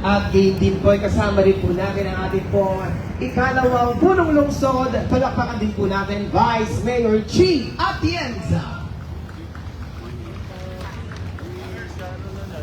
At din po ay kasama rin po natin ang ating pong ikalawang punong lungsod. Palakpakan din po natin Vice Mayor Chi Atienza.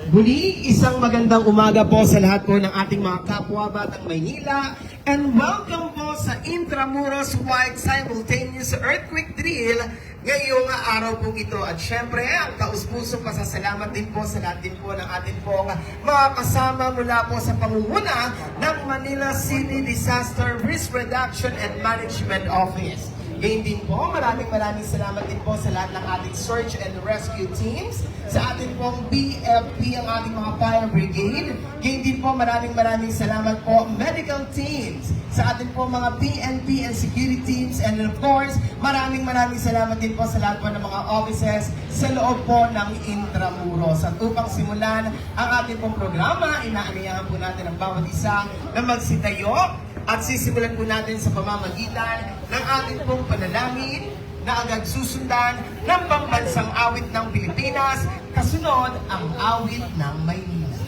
Muli, isang magandang umaga po sa lahat po ng ating mga kapwa Batang Maynila, and welcome po sa Intramuros Wide Simultaneous Earthquake Drill ngayong araw po ito. At syempre, ang taus-pusong pasasalamat din po sa lahat din po ng ating pong mga kasama mula po sa pamumuna ng Manila City Disaster Risk Reduction and Management Office. Ngayon din po, maraming salamat din po sa lahat ng ating search and rescue teams, sa ating pong BFP, ang ating mga fire brigade. Ngayon din po, maraming salamat po medical teams, sa ating po mga PNP and security teams, and of course, maraming salamat din po sa lahat po ng mga offices sa loob po ng Intramuros. At upang simulan ang ating pong programa, inaaniyahan po natin ang bawat isa na magsitayo. At sisimulan po natin sa pamamagitan ng ating pong panalangin na agad susundan ng pambansang awit ng Pilipinas, kasunod ang awit ng Maynila.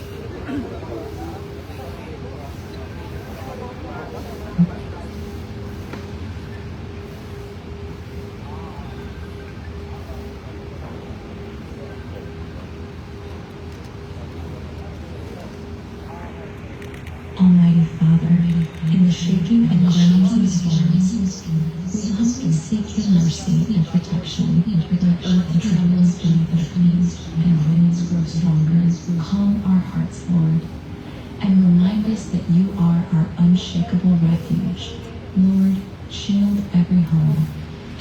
Almighty Father, in the shaking and groans and storms, we humbly seek your mercy and protection. The earth trembles beneath our feet, and winds grow stronger. Calm our hearts, Lord, and remind us that you are our unshakable refuge. Lord, shield every home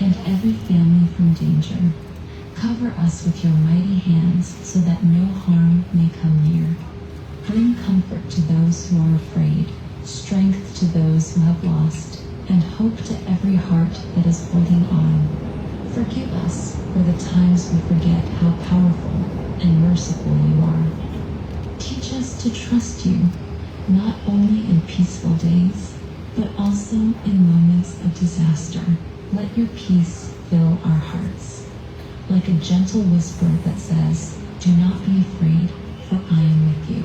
and every family from danger. Cover us with your mighty hands so that no harm may come near. Bring comfort to those who are afraid, strength to those who have lost, and hope to every heart that is holding on. Forgive us for the times we forget how powerful and merciful you are. Teach us to trust you, not only in peaceful days, but also in moments of disaster. Let your peace fill our hearts, like a gentle whisper that says, "Do not be afraid, for I am with you."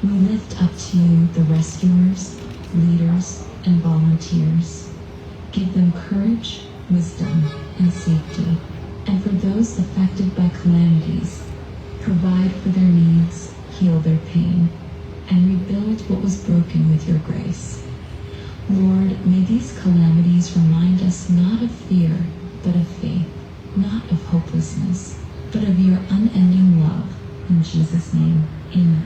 We lift up to you the rescuers, leaders, and volunteers. Give them courage, wisdom, and safety. And for those affected by calamities, provide for their needs, heal their pain, and rebuild what was broken with your grace. Lord, may these calamities remind us not of fear, but of faith, not of hopelessness, but of your unending love. In Jesus' name, amen.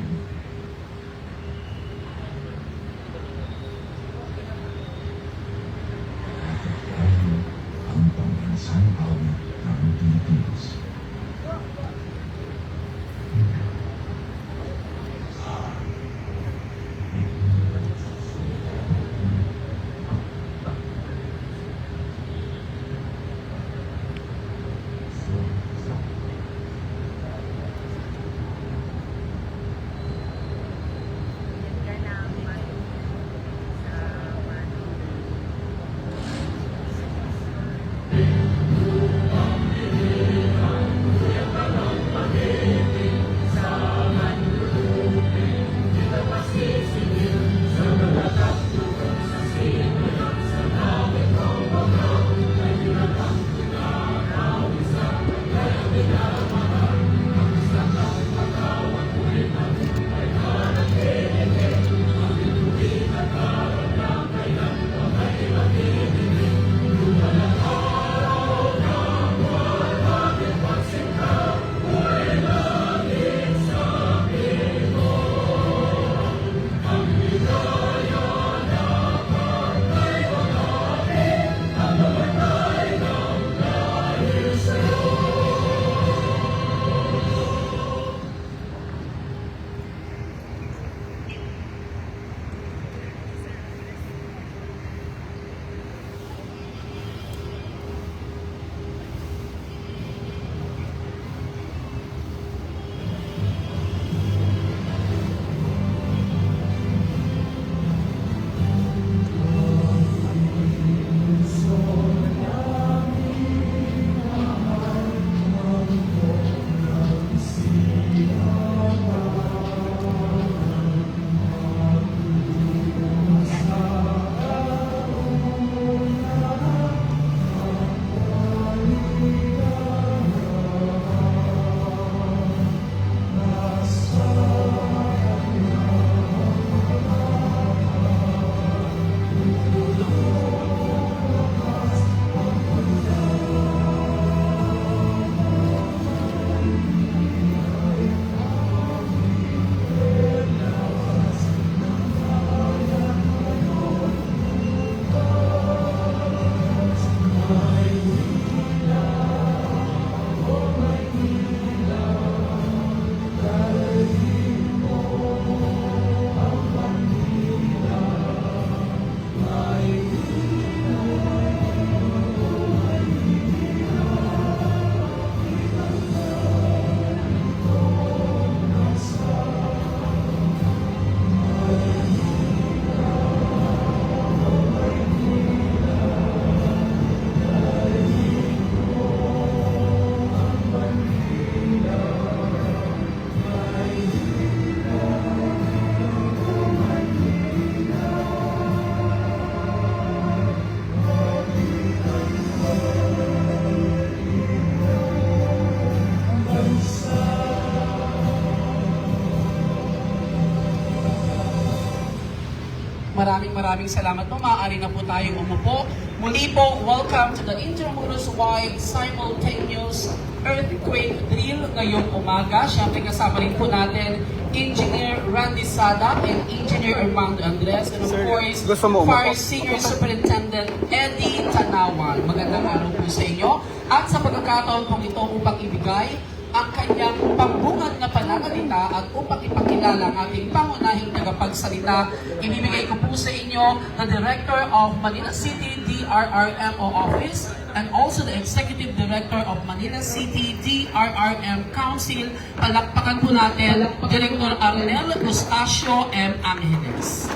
maraming salamat po. Maaari na po tayong umupo. Muli po, welcome to the Intramuros Wide Simultaneous Earthquake Drill ngayong umaga. Siyempre kasama rin po natin Engineer Randy Sada and Engineer Armando Andres, and of course, Fire Senior Superintendent Eddie Tanawan. Magandang araw po sa inyo. At sa pagkakataon pong ito upang ibigay ang kanyang pambungad na pananalita at upang ipakilala ang ating pangunahing tagapagsalita, ibibigay ko po sa inyo the Director of Manila City DRRMO Office and also the Executive Director of Manila City DRRM Council. Palakpakan po natin Director Arnel Eustacio M. Angeles.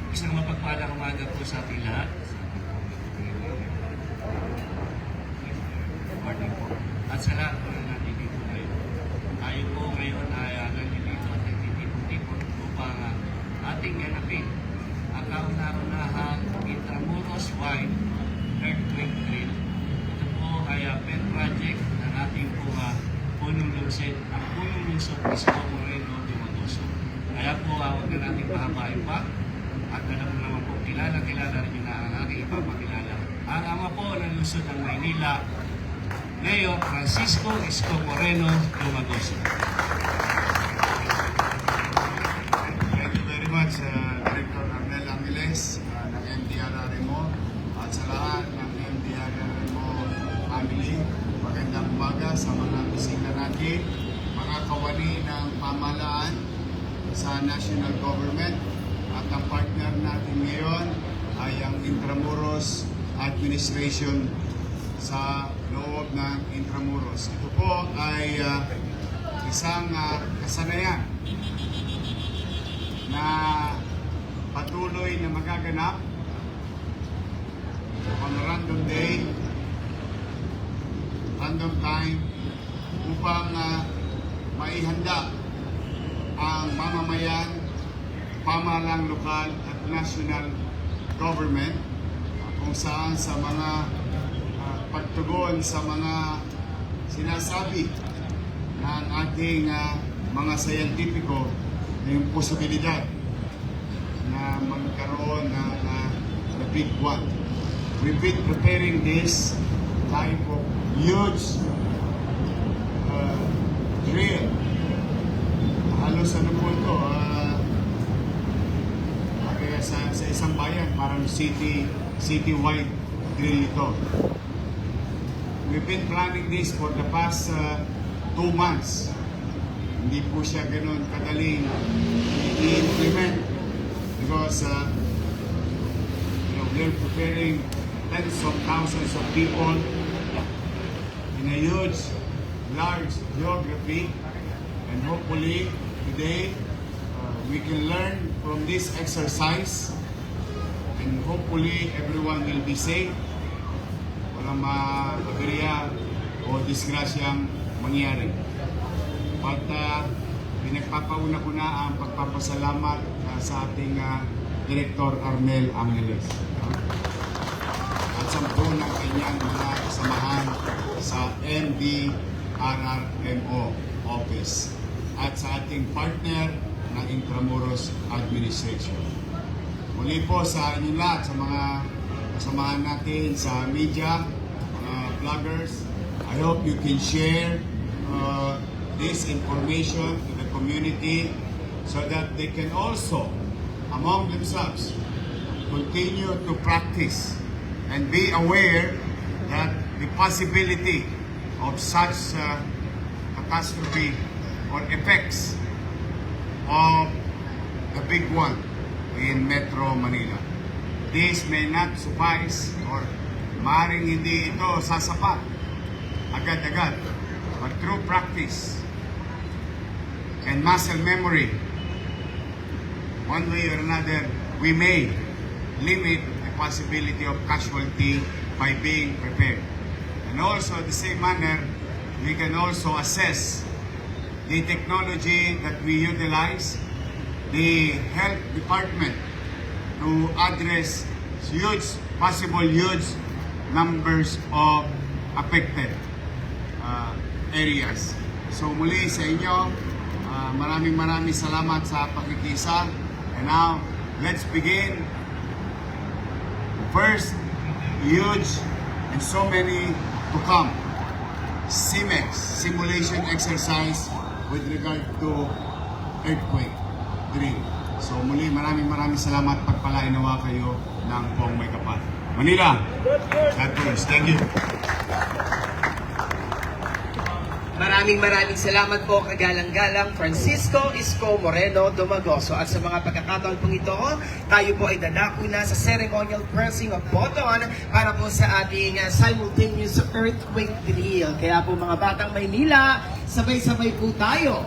Isang mapagpalang umaga po sa ating lahat. Morning po. At sa lahat po na nandito ngayon. Tayo po ngayon ay nandito at nagtitipon-tipon upang ating ganapin ang kauna-unahang Intramuros Wide Earthquake Drill. Ito po ay pet project ng ating po punong lungsod, ang punong lungsod Isko Moreno Dumagoso. Kaya po huwag na natin pahabain pa. At alam mo naman po, kilala rin yun na ang aking ipapakilala. Ang ama po ng lungsod ng Maynila, Mayor Francisco Isko Moreno Dumagoso. Thank you very much, Director Arnel Angeles ng MDRRMO at sa lahat ng MDRRMO family. Magandang umaga sa mga bisita natin, mga kawani ng pamahalaan sa national government. At ang partner natin ngayon ay ang Intramuros Administration sa loob ng Intramuros. Ito po ay isang kasanayan na patuloy na magaganap on a random day, random time, upang maihanda ang mamamayan, pamahalang lokal at national government kung saan sa mga pagtugon sa mga sinasabi ng ating mga scientifico na yung posibilidad na magkaroon ng the big one. We've been preparing this type of huge drill. Halos ano po ito, kaya sa isang bayan, parang city-wide drill ito. We've been planning this for the past 2 months. Hindi po siya ganun kadaling i-implement because we're preparing tens of thousands of people in a huge, large geography, and hopefully today we can learn from this exercise and hopefully everyone will be safe. Walang maaberya o disgrasyang mangyari. At pinagpapauna ko na ang pagpapasalamat sa ating Director Arnel Angeles. At sa buo ng kanyang mga kasamahan sa MDRRMO Office at sa ating partner ng Intramuros Administration. Muli po sa inyo lahat, sa mga kasamahan natin sa media, mga vloggers, I hope you can share this information to the community so that they can also, among themselves, continue to practice and be aware that the possibility of such catastrophe or effects of the big one in Metro Manila. This may not suffice or maaaring hindi ito sasapat agad-agad, but through practice and muscle memory, one way or another, we may limit the possibility of casualty by being prepared. And also, at the same manner, we can also assess the technology that we utilize, the health department, to address possible huge numbers of affected areas. So muli sa inyo, Maraming salamat sa pagkikisa. And now, let's begin. First, huge and so many to come. CIMEX, simulation exercise with regard to earthquake drill. So muli, maraming salamat. Pagpalain nawa kayo ng Buong May Kapal. Manila, God bless. Thank you. Maraming salamat po kagalang-galang Francisco Isko Moreno Domagoso. At sa mga pagkakataon pong ito, tayo po ay dadako na sa ceremonial pressing of button para po sa ating simultaneous earthquake drill. Kaya po mga batang Maynila, sabay-sabay po tayo.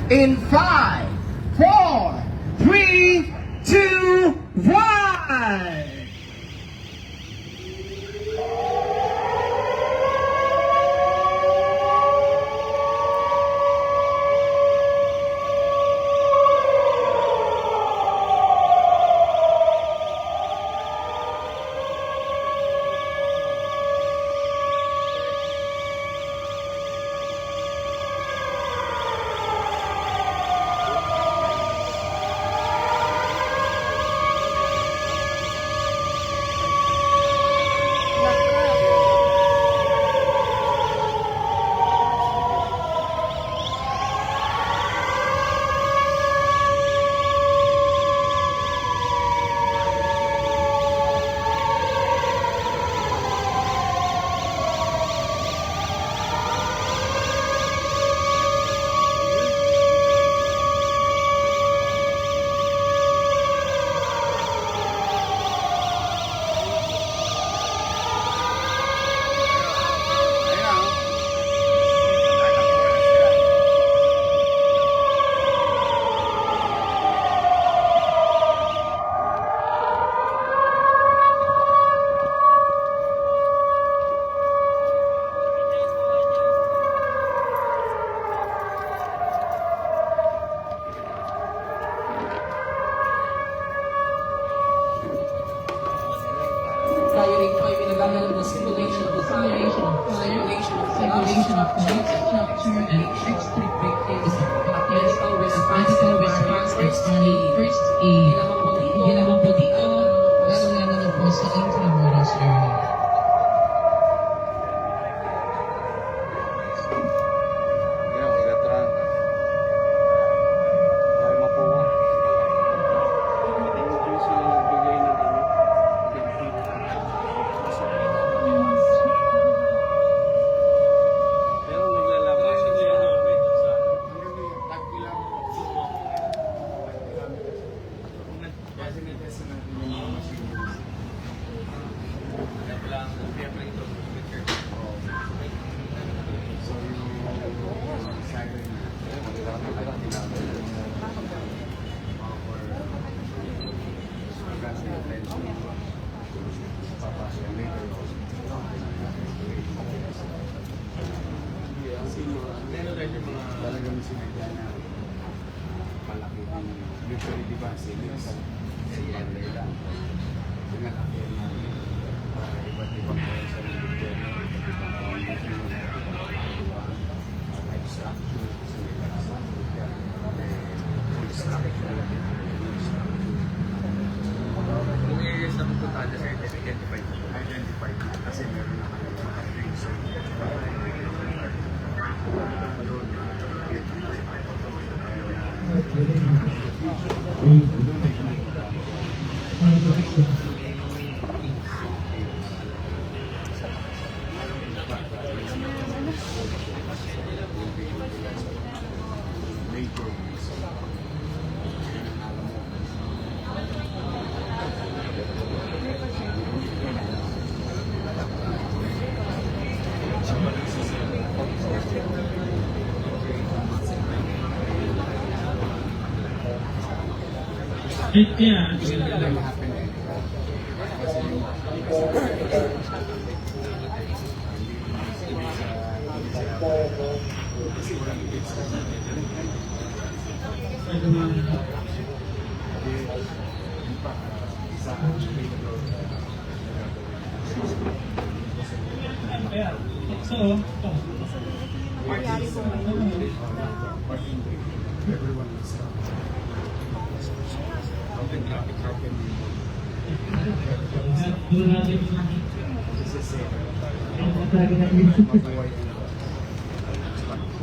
In 5, 4, 3, 2, 1! Tayo rin po ay pinagagalap na simulation of fire, simulation of points, structure, and extreme victims, medical response, first aid. Ginawang po dito, lalo na po sa intramuros area. Talagang sinadya na malaki ang usually di ba sales sa Manila. Pinalaki na para iba't ibang sa gobyerno, Kung i-release na po tayo sa identified na kasi meron na kami mga things. Everyone is something traffic happened.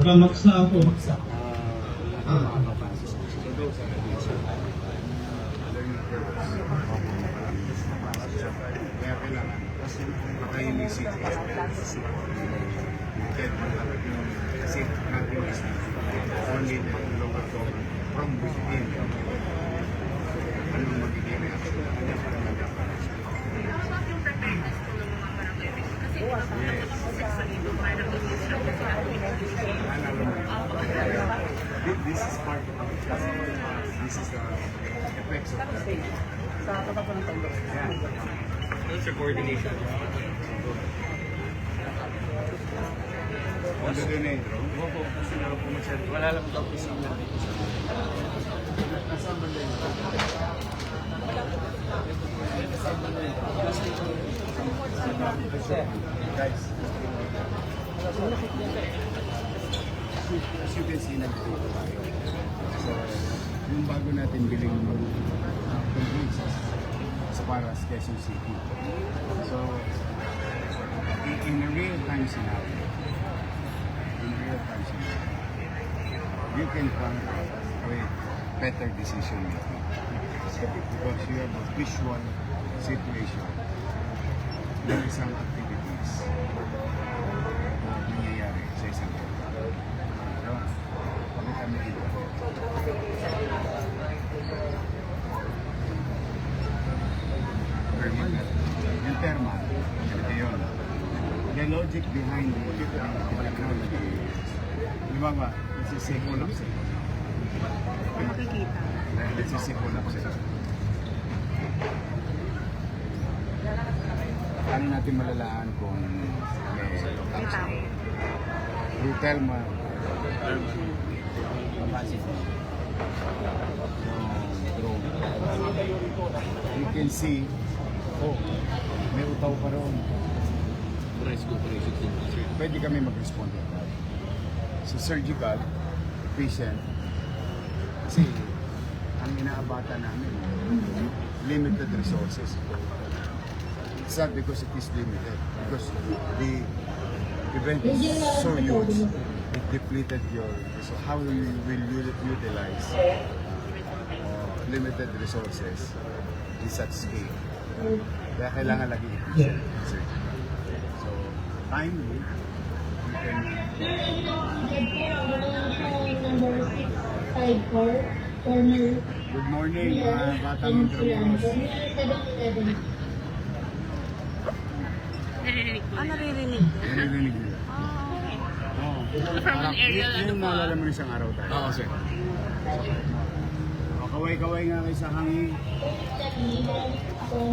Pamaksa ako. Kaya kailangan makahinisip kasi natin is only the local government from within. Anong magiging reaction? This is part of it. This is the effects of that. Those are coordination. Ano doon eh, bro? Opo, kasi meron po masyado. Wala lang daw po sa Nasaan ba din? Guys, as you can see, nag-dito tayo. So, yung bago natin biling convince as far as Quezon City. So, in a real-time scenario, you can come with better decision making because you have a visual situation. There are some activities na nangyayari sa isang lugar. So, pakita mo ito. Thermal. Yung thermal, ganito yun. The logic behind the technology is, di ba ba, this is a collapse. Makikita. This is a collapse. Ano natin malalaan kung may tao. through thermal drone. You can see, oh, may utaw pa ron. Pwede kami mag-respond. So surgical, patient, kasi ang inaabata namin, limited resources. It's not because it is limited, because the event is so huge, it depleted your, so how you will utilize limited resources in such scale. Kaya kailangan lagi efficient. So, timely, you can Number 6, side 4, corner. good morning, mga batang Intramuros. 7-11. Naririnig. Narinig nila. Oo. From an aerial, Yung naalala mo isang araw tayo. Oo, sir. O, kaway-kaway nga kayo sa hangin.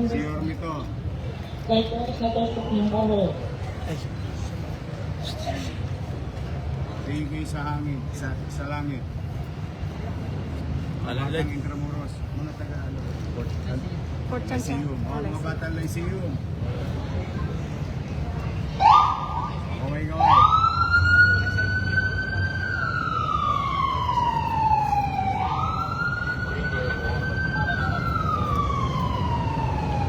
Si Yorme to. Tingin kayo sa hangin, sa langit. Batang Intramuros. Mga taga-ano. Port Chansa. Lyceum. O, mga batang Lyceum. Kaway-kaway.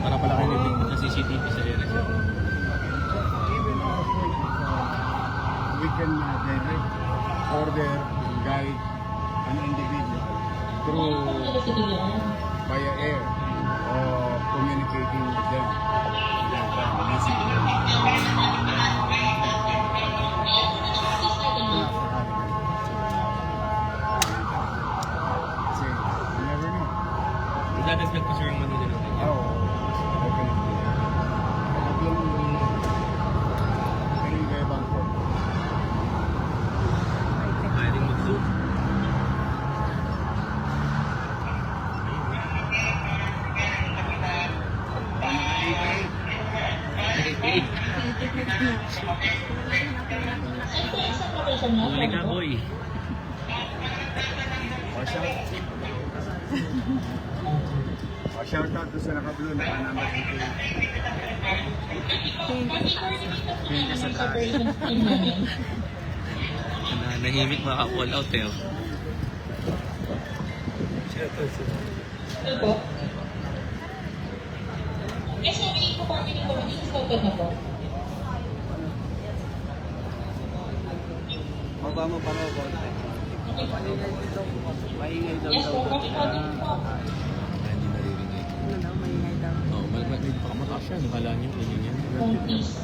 Para pala kayo nagtignan sa CCTV sa area, sir. Even our point, we can direct, order, guide an individual through via air or communicating with them. Kasi, you never know. Dadagdag pa, sir, yung Manila natin. Oo. Definitely. Kaling kaya Bangkok. Pwedeng mag-zoom. Huli ka, boy. Marshall? Shout out to sa naka-blue na number 18. Thank you sa taas. Operations team namin. Nahimik maka-call out eh. Ito po. Yes, sabi ko po, hindi ko spoken na po. Maba mo pa ako. Maingay daw Yes po, copy po. Hindi naririnig. Ano daw, maingay daw. Oo, hindi pa kamakasya. Nakala niyo, yun yan. Please.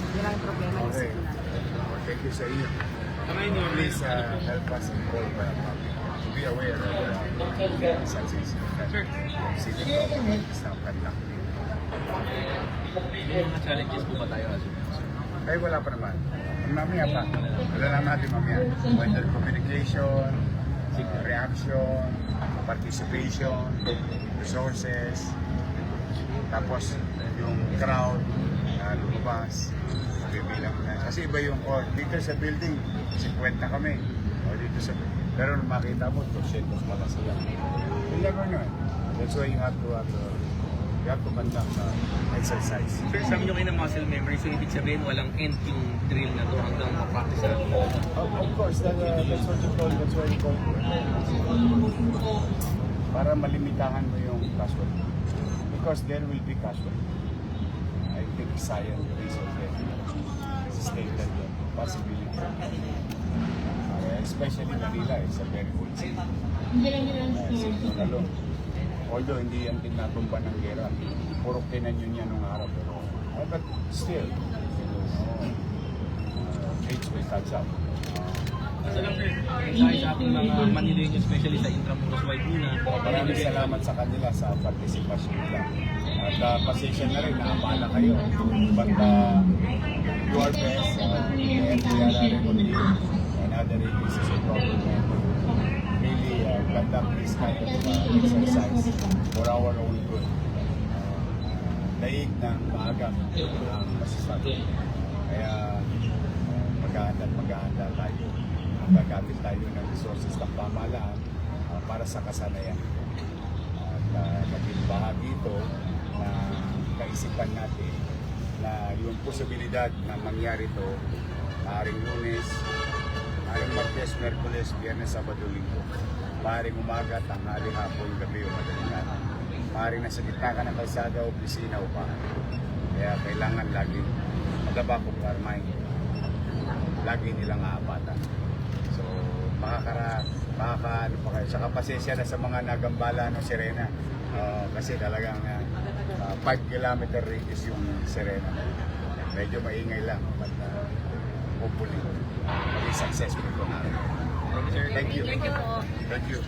Yan lang yung problema ng Okay. school natin. Thank you sa inyo. Please help us involve to be aware of such incidents. City government is now conducting. May mga challenges po ba tayo as Ay, wala pa naman. Mamaya pa. Wala lang natin mamaya. Whether communication, reaction, participation, resources, tapos yung crowd na lumabas, bibilang na. Kasi iba yung, dito sa building, 50 kami. O dito sa, pero nung makita mo, 200 pala sila. You never know. That's why you have to conduct exercise. Sir, sabi nyo kayo ng muscle memory, so ibig sabihin walang end yung drill na to hanggang ma-practice na. Of course, that's what you call, para malimitahan mo yung casualty. Because there will be casualty. I think science research stated possibility. Especially Manila is a very good city. Alone. Although hindi yan tinatumba ng gera, puro kinanyon yan nung araw, pero but still, age will catch up. Asa lang sir, sa ating mga Manileño, especially sa Intramuros Wide muna. Maraming salamat sa kanila sa participation nila. At pasensya na rin, naabala kayo. But do our best, and we are recording and other agencies of government really conduct this kind of exercise for our own good. Daig ng maaga ang masasabi. Kaya maghahanda tayo. Gagamit tayo ng resources ng pamahalaan para sa kasanayan. At naging bahagi ito na kaisipan natin na yung posibilidad na mangyari ito maaaring Lunes, maaaring Martes, Merkules, Biyernes, Sabado, Linggo. Maaaring umaga, tanghali, hapon, gabi o madaling araw. Maaaring nasa gitna ka ng kalsada, opisina o bahay. Kaya kailangan lagi magabak of our mind. Lagi nilang aabatan. So, ano pa kayo. Saka pasensya na sa mga nagambala ng Serena. Kasi talagang 5 kilometer radius yung Serena. Medyo maingay lang. But hopefully, maging successful ito natin. Thank you. Thank you po. Thank you.